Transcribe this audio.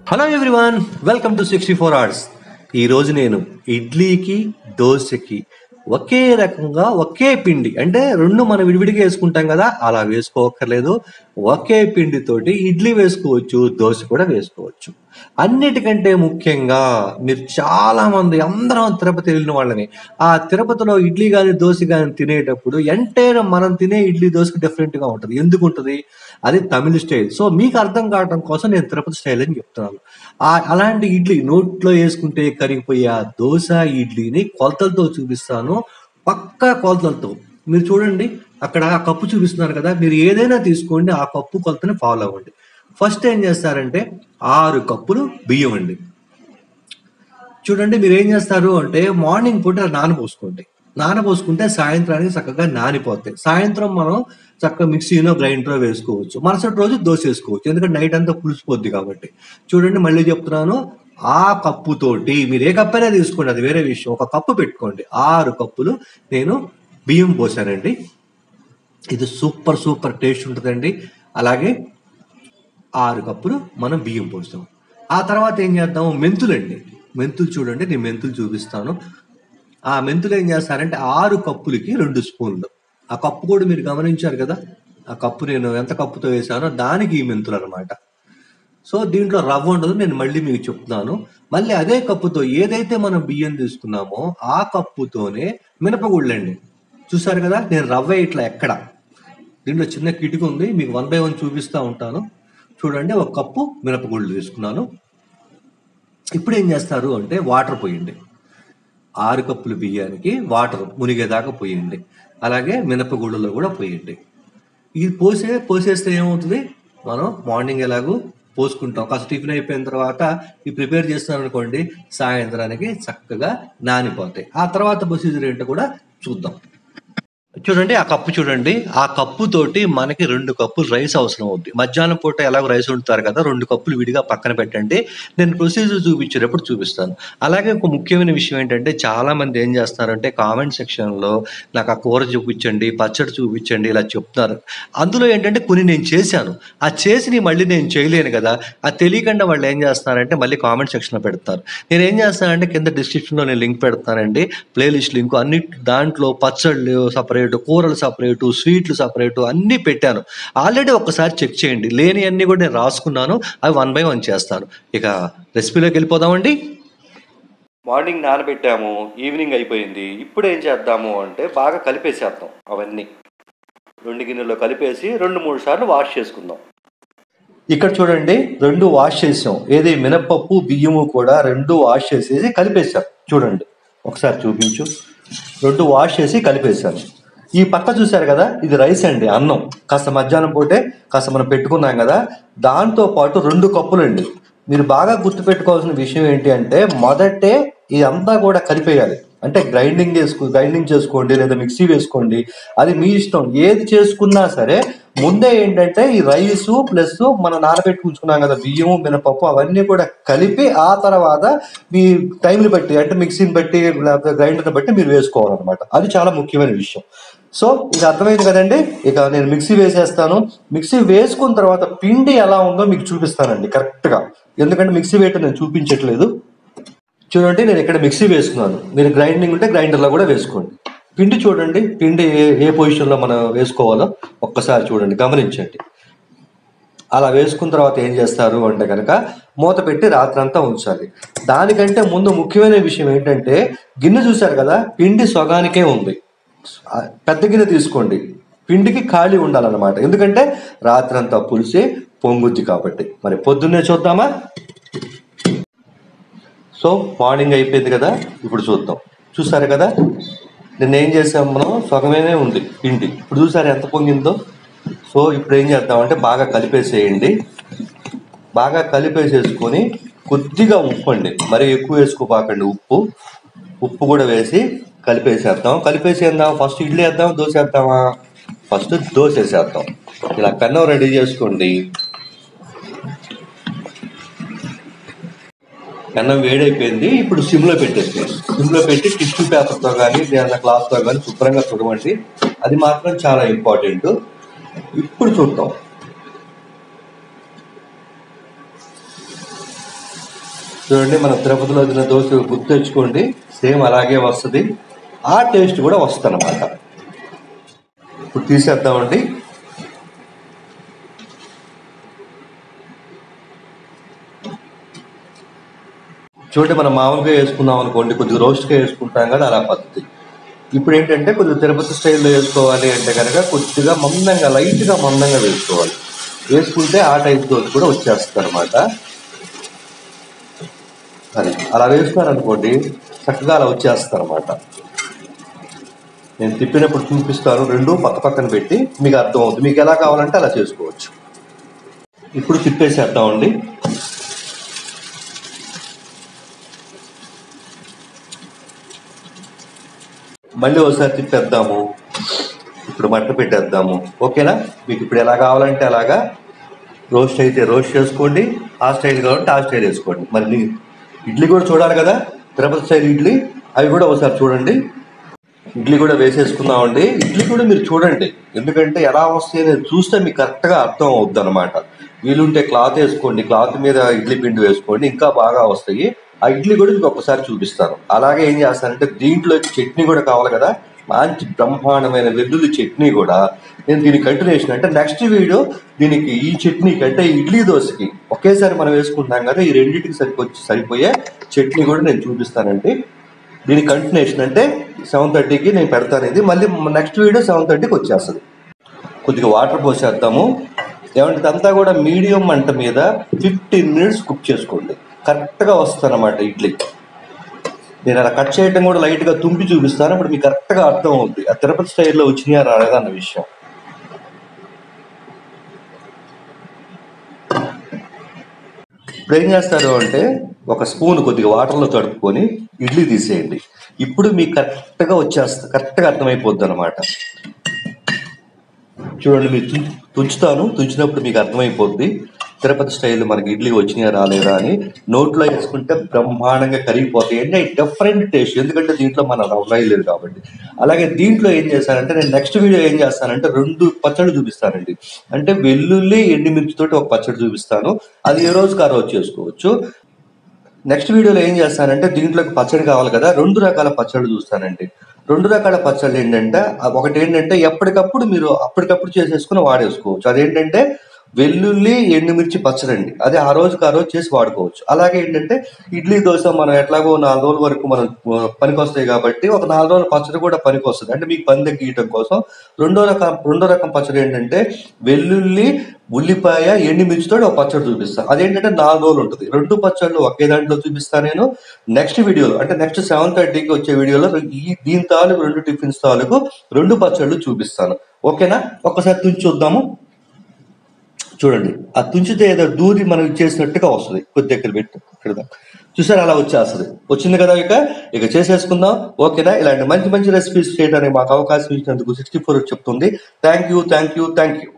Hello everyone, welcome to 64 hours. ఈరోజు నేను ఇడ్లీకి దోశకి ఒకే రకంగా ఒకే పిండి అంటే రెండు మనం విడివిడిగా వేసుకుంటాం కదా, అలా వేసుకోవక్కర్లేదు. ఒకే పిండితోటి ఇడ్లీ వేసుకోవచ్చు, దోశ కూడా వేసుకోవచ్చు. అన్నిటికంటే ముఖ్యంగా మీరు చాలా మంది అందరం తిరుపతి వెళ్ళిన వాళ్ళని, ఆ తిరుపతిలో ఇడ్లీ కానీ దోశ కానీ తినేటప్పుడు ఎంటైర్ మనం తినే ఇడ్లీ దోశకి డిఫరెంట్గా ఉంటుంది. ఎందుకు ఉంటుంది? అది తమిళ స్టైల్. సో మీకు అర్థం కావడం కోసం నేను తిరుపతి స్టైల్ అని చెప్తున్నాను. అలాంటి ఇడ్లీ నోట్లో వేసుకుంటే కరిగిపోయే ఆ దోశ ఇడ్లీని కొలతలతో చూపిస్తాను, పక్కా కొలతలతో. మీరు చూడండి, అక్కడ ఆ కప్పు చూపిస్తున్నారు కదా, మీరు ఏదైనా తీసుకోండి, ఆ కప్పు కొలతని ఫాలో అవ్వండి. ఫస్ట్ ఏం చేస్తారంటే 6 కప్పులు బియ్యం అండి. చూడండి, మీరు ఏం చేస్తారు అంటే మార్నింగ్ పూట నానబోసుకుంటే సాయంత్రానికి చక్కగా నానిపోతాయి. సాయంత్రం మనం చక్కగా మిక్సీనో గ్రైండరో వేసుకోవచ్చు. మరుసటి రోజు దోశ వేసుకోవచ్చు, ఎందుకంటే నైట్ అంతా పులిసిపోద్ది కాబట్టి. చూడండి, మళ్ళీ చెప్తున్నాను, ఆ కప్పుతోటి మీరు ఏ కప్పు అయినా తీసుకోండి, అది వేరే విషయం. ఒక కప్పు పెట్టుకోండి. 6 కప్పులు నేను బియ్యం పోసానండి. ఇది సూపర్ టేస్ట్ ఉంటుందండి. అలాగే 6 కప్పులు మనం బియ్యం పోస్తాం. ఆ తర్వాత ఏం చేద్దాము, మెంతులండి. మెంతులు చూడండి, నేను మెంతులు చూపిస్తాను. ఆ మెంతులు ఏం చేస్తారంటే 6 కప్పులకి 2 స్పూన్లు. ఆ కప్పు కూడా మీరు గమనించారు కదా, ఆ కప్పు నేను ఎంత కప్పుతో వేసానో దానికి ఈ మెంతులు అనమాట. సో దీంట్లో రవ్వ ఉండదు, నేను మళ్ళీ మీకు చెప్తున్నాను. మళ్ళీ అదే కప్పుతో ఏదైతే మనం బియ్యం తీసుకున్నామో ఆ కప్పుతోనే మినపగుళ్ళండి. చూసారు కదా, నేను రవ్వ ఇట్లా ఎక్కడ దీంట్లో చిన్న కిటికీ ఉంది, మీకు 1 by 1 చూపిస్తూ ఉంటాను. చూడండి, ఒక కప్పు మినపగుళ్ళు తీసుకున్నాను. ఇప్పుడు ఏం చేస్తారు అంటే వాటర్ పోయండి. 6 కప్పులు బియ్యానికి వాటర్ మునిగేదాకా పోయండి. అలాగే మినపగుళ్ళలో కూడా పోయండి. ఇది పోసేస్తే ఏమవుతుంది, మనం మార్నింగ్ ఎలాగూ పోసుకుంటాం, కాస్త టిఫిన్ అయిపోయిన తర్వాత ఇది ప్రిపేర్ చేస్తున్నాం అనుకోండి, సాయంత్రానికి చక్కగా నానిపోతాయి. ఆ తర్వాత ప్రొసీజర్ ఏంటో కూడా చూద్దాం. చూడండి, ఆ కప్పు చూడండి, ఆ కప్పు తోటి మనకి 2 కప్పులు రైస్ అవసరం అవుద్ది. మధ్యాహ్నం పూట ఎలాగో రైస్ వండుతారు కదా, 2 కప్పులు విడిగా పక్కన పెట్టండి. నేను ప్రొసీజర్ చూపించేటప్పుడు చూపిస్తాను. అలాగే ఒక ముఖ్యమైన విషయం ఏంటంటే, చాలా మంది ఏం చేస్తున్నారంటే కామెంట్ సెక్షన్లో నాకు ఆ కూర చూపించండి, పచ్చడి చూపించండి ఇలా చెప్తున్నారు. అందులో ఏంటంటే కొన్ని నేను చేశాను, ఆ చేసి మళ్ళీ నేను చేయలేను కదా, అది తెలియకుండా వాళ్ళు ఏం చేస్తున్నారంటే మళ్ళీ కామెంట్ సెక్షన్లో పెడతారు. నేను ఏం చేస్తానంటే కింద డిస్క్రిప్షన్లో నేను లింక్ పెడతానండి, ప్లేలిస్ట్ లింక్. అన్ని దాంట్లో పచ్చళ్ళు సపరేట్, కూరలు సపరేటు, స్వీట్లు సపరేటు అన్నీ పెట్టాను. ఆల్రెడీ ఒక్కసారి చెక్ చేయండి. లేని అన్నీ కూడా నేను రాసుకున్నాను, అవి 1 by 1 చేస్తాను. ఇక రెసిపీలోకి వెళ్ళిపోదామండి. మార్నింగ్ నానబెట్టాము, ఈవినింగ్ అయిపోయింది. ఇప్పుడు ఏం చేద్దాము అంటే బాగా కలిపేసేద్దాం. అవన్నీ 2 గిన్నెల్లో కలిపేసి 2-3 సార్లు వాష్ చేసుకుందాం. ఇక్కడ చూడండి, 2 వాష్ చేసాం. ఏది మినపప్పు బియ్యము కూడా 2 వాష్ చేసేసి కలిపేసాం. చూడండి, ఒకసారి చూపించు. 2 వాష్ చేసి కలిపేశాను. ఈ పక్క చూశారు కదా, ఇది రైస్ అండి, అన్నం. కాస్త మధ్యాహ్నం పూటే కాస్త మనం పెట్టుకున్నాం కదా, దాంతో పాటు 2 కప్పులు అండి. మీరు బాగా గుర్తుపెట్టుకోవాల్సిన విషయం ఏంటి అంటే, మొదటే ఇదంతా కూడా కలిపేయాలి. అంటే గ్రైండింగ్ చేసుకోండి, లేదా మిక్సీ వేసుకోండి, అది మీ ఇష్టం. ఏది చేసుకున్నా సరే ముందే ఏంటంటే ఈ రైసు ప్లస్ మనం నానబెట్టి ఉంచుకున్నాం కదా బియ్యము మినపప్పు, అవన్నీ కూడా కలిపి ఆ తర్వాత మీ టైంని బట్టి, అంటే మిక్సీని బట్టి లేకపోతే గ్రైండర్ని బట్టి మీరు వేసుకోవాలన్నమాట. అది చాలా ముఖ్యమైన విషయం. సో ఇది అర్థమైంది కదండి. ఇక నేను మిక్సీ వేసేస్తాను. మిక్సీ వేసుకున్న తర్వాత పిండి ఎలా ఉందో మీకు చూపిస్తానండి కరెక్ట్గా, ఎందుకంటే మిక్సీ వేయటం నేను చూపించట్లేదు. చూడండి, నేను ఇక్కడ మిక్సీ వేసుకున్నాను. మీరు గ్రైండింగ్ ఉంటే గ్రైండర్లో కూడా వేసుకోండి. పిండి చూడండి, పిండి ఏ పొజిషన్లో మనం వేసుకోవాలో ఒక్కసారి చూడండి, గమనించండి. అలా వేసుకున్న తర్వాత ఏం చేస్తారు అంటే కనుక మూత పెట్టి రాత్రంతా ఉంచాలి. దానికంటే ముందు ముఖ్యమైన విషయం ఏంటంటే, గిన్నె చూశారు కదా, పిండి సగానికే ఉంది. పెద్ద గిన్నె తీసుకోండి, పిండికి ఖాళీ ఉండాలన్నమాట. ఎందుకంటే రాత్రంతా పులిసి పొంగుద్ది కాబట్టి. మరి పొద్దున్నే చూద్దామా? సో మార్నింగ్ అయిపోయింది కదా, ఇప్పుడు చూద్దాం. చూసారు కదా, నిన్న ఏం చేసాము మనం, సగమే ఉంది పిండి. ఇప్పుడు చూసారు ఎంత పొంగిందో. సో ఇప్పుడు ఏం చేద్దామంటే బాగా కలిపేసేయండి. బాగా కలిపేసేసుకొని కొద్దిగా ఉప్పు అండి, మరి ఎక్కువ వేసుకోపాకండి. ఉప్పు కూడా వేసి కలిపేసేద్దాం. ఫస్ట్ ఇడ్లీ వేద్దాం, దోశ వేద్దామా? ఫస్ట్ దోశ వేసేద్దాం. ఇలా పెన్నం రెడీ చేసుకోండి. అన్నం వేడైపోయింది. ఇప్పుడు సిమ్లో పెట్టేసేయండి. సిమ్లో పెట్టి టిష్యూ పేపర్తో కానీ లేదా క్లాత్తో కానీ శుభ్రంగా తుడవండి. అది మాత్రం చాలా ఇంపార్టెంట్. ఇప్పుడు చూద్దాం. చూడండి, మన తిరుపతిలో తిన్న దోశ గుర్తు తెచ్చుకోండి, సేమ్ అలాగే వస్తుంది, ఆ టేస్ట్ కూడా వస్తుంది అన్నమాట. ఇప్పుడు తీసేద్దామండి. చూడండి, మనం మామూలుగా వేసుకున్నాం అనుకోండి, కొద్దిగా రోస్ట్గా వేసుకుంటాం కదా, అలా పద్ధతి. ఇప్పుడు ఏంటంటే కొద్దిగా తిరుపతి స్టైల్లో వేసుకోవాలి అంటే కనుక కొద్దిగా మందంగా, లైట్గా మందంగా వేసుకోవాలి. వేసుకుంటే ఆ టైప్ దోశ కూడా వచ్చేస్తుంది అనమాట. అది అలా వేసుకున్నారనుకోండి, చక్కగా అలా వచ్చేస్తుంది అనమాట. నేను తిప్పినప్పుడు చూపిస్తాను, రెండు పక్క పక్కన పెట్టి మీకు అర్థం అవుతుంది. మీకు ఎలా కావాలంటే అలా చేసుకోవచ్చు. ఇప్పుడు తిప్పేసేద్దామండి. మళ్ళీ ఒకసారి తిప్పేద్దాము. ఇప్పుడు మట్ట పెట్టేద్దాము. ఓకేనా? మీకు ఇప్పుడు ఎలా కావాలంటే అలాగా, రోస్ట్ అయితే రోస్ట్ చేసుకోండి, ఆ స్టైల్ కావాలంటే ఆ స్టైల్ వేసుకోండి. మళ్ళీ ఇడ్లీ కూడా చూడాలి కదా, తిరుపతి స్టైల్ ఇడ్లీ, అవి కూడా ఒకసారి చూడండి. ఇడ్లీ కూడా వేసేసుకుందామండి. ఇడ్లీ కూడా మీరు చూడండి, ఎందుకంటే ఎలా వస్తాయి నేను చూస్తే మీకు కరెక్ట్గా అర్థం అవుద్ది అనమాట. వీలుంటే క్లాత్ వేసుకోండి, క్లాత్ మీద ఇడ్లీ పిండి వేసుకోండి, ఇంకా బాగా వస్తాయి. ఆ ఇడ్లీ కూడా మీకు ఒక్కసారి చూపిస్తాను. అలాగే ఏం చేస్తానంటే దీంట్లో చట్నీ కూడా కావాలి కదా, మంచి బ్రహ్మాండమైన వెల్లుల్లి చట్నీ కూడా నేను దీనికి కంటిన్యూషన్, అంటే నెక్స్ట్ వీడియో దీనికి ఈ చట్నీకి అంటే ఇడ్లీ దోశకి ఒకేసారి మనం వేసుకుంటాం కదా, ఈ రెండింటికి సరిపోయే చట్నీ కూడా నేను చూపిస్తానండి. దీని కంటిన్యూషన్ అంటే 7:30కి నేను పెడతాను. ఇది మళ్ళీ నెక్స్ట్ వీడియో 7:30కి వచ్చేస్తుంది. కొద్దిగా వాటర్ పోసేద్దాము. ఏమంటే ఇదంతా కూడా మీడియం మంట మీద 15 minutes కుక్ చేసుకోండి, కరెక్ట్గా వస్తుంది అన్నమాట ఇడ్లీ. నేను అలా కట్ చేయడం కూడా లైట్గా తుంపి చూపిస్తాను, ఇప్పుడు మీకు కరెక్ట్గా అర్థం అవుద్ది ఆ తిరుపతి స్టైల్లో వచ్చినాయా రాలేదా అన్న విషయం. ఇప్పుడు ఏం చేస్తారు అంటే ఒక స్పూన్ కొద్దిగా వాటర్లో తడుపుకొని ఇడ్లీ తీసేయండి. ఇప్పుడు మీకు కరెక్ట్గా వచ్చేస్తుంది, కరెక్ట్గా అర్థమైపోద్ది అనమాట. చూడండి, మీరు తుంచినప్పుడు మీకు అర్థమైపోద్ది తిరుపతి స్టైల్ మనకి ఇడ్లీ వచ్చినాయా రాలేదా అని. నోట్లో వేసుకుంటే బ్రహ్మాండంగా కరిగిపోతాయి. అంటే డిఫరెంట్ టేస్ట్, ఎందుకంటే దీంట్లో మన రవ్వ లేదు కాబట్టి. అలాగే దీంట్లో ఏం చేస్తానంటే నేను నెక్స్ట్ వీడియో ఏం చేస్తానంటే 2 పచ్చళ్ళు చూపిస్తానండి. అంటే వెల్లుల్లి ఎండుమిర్చితోటి ఒక పచ్చడి చూపిస్తాను, అది ఏ రోజుకి ఆ రోజు చేసుకోవచ్చు. నెక్స్ట్ వీడియోలో ఏం చేస్తానంటే దీంట్లోకి పచ్చడి కావాలి కదా, 2 రకాల పచ్చళ్ళు చూస్తానండి. 2 రకాల పచ్చళ్ళు ఏంటంటే, ఒకటి ఏంటంటే ఎప్పటికప్పుడు మీరు అప్పటికప్పుడు చేసేసుకుని వాడేసుకోవచ్చు. అదేంటంటే వెల్లుల్లి ఎండుమిర్చి పచ్చడి అండి, అది ఆ రోజుకి ఆ రోజు చేసి వాడుకోవచ్చు. అలాగే ఏంటంటే ఇడ్లీ దోశ మనం ఎట్లాగో 4 రోజుల వరకు మనం పనికి వస్తాయి కాబట్టి ఒక 4 రోజుల పచ్చడి కూడా పనికి వస్తుంది. అంటే మీకు పని తగ్గించడం కోసం రెండో రకం పచ్చడి ఏంటంటే వెల్లుల్లి ఉల్లిపాయ ఎండుమిర్చితో ఒక పచ్చడి చూపిస్తాను. అదేంటంటే 4 రోజులు ఉంటుంది. 2 పచ్చళ్ళు ఒకే దాంట్లో చూపిస్తాను నేను. నెక్స్ట్ వీడియోలో అంటే నెక్స్ట్ 7:30కి వచ్చే వీడియోలో దీని తాలూకు 2 టిఫిన్స్ తాలూకు 2 పచ్చళ్ళు చూపిస్తాను. ఓకేనా? ఒక్కసారి తుంచి చూద్దాము. చూడండి, ఆ తుంచితే ఏదో దూరి మనం చేసినట్టుగా వస్తుంది. కొద్ది దగ్గర పెట్టు, ఇక్కడ చూసారు, అలా వచ్చేస్తుంది. వచ్చింది కదా, ఇక చేసేసుకుందాం. ఓకేనా? ఇలాంటి మంచి మంచి రెసిపీస్ చేయడానికి మాకు అవకాశం ఇచ్చినందుకు 64 చెప్తుంది. Thank you.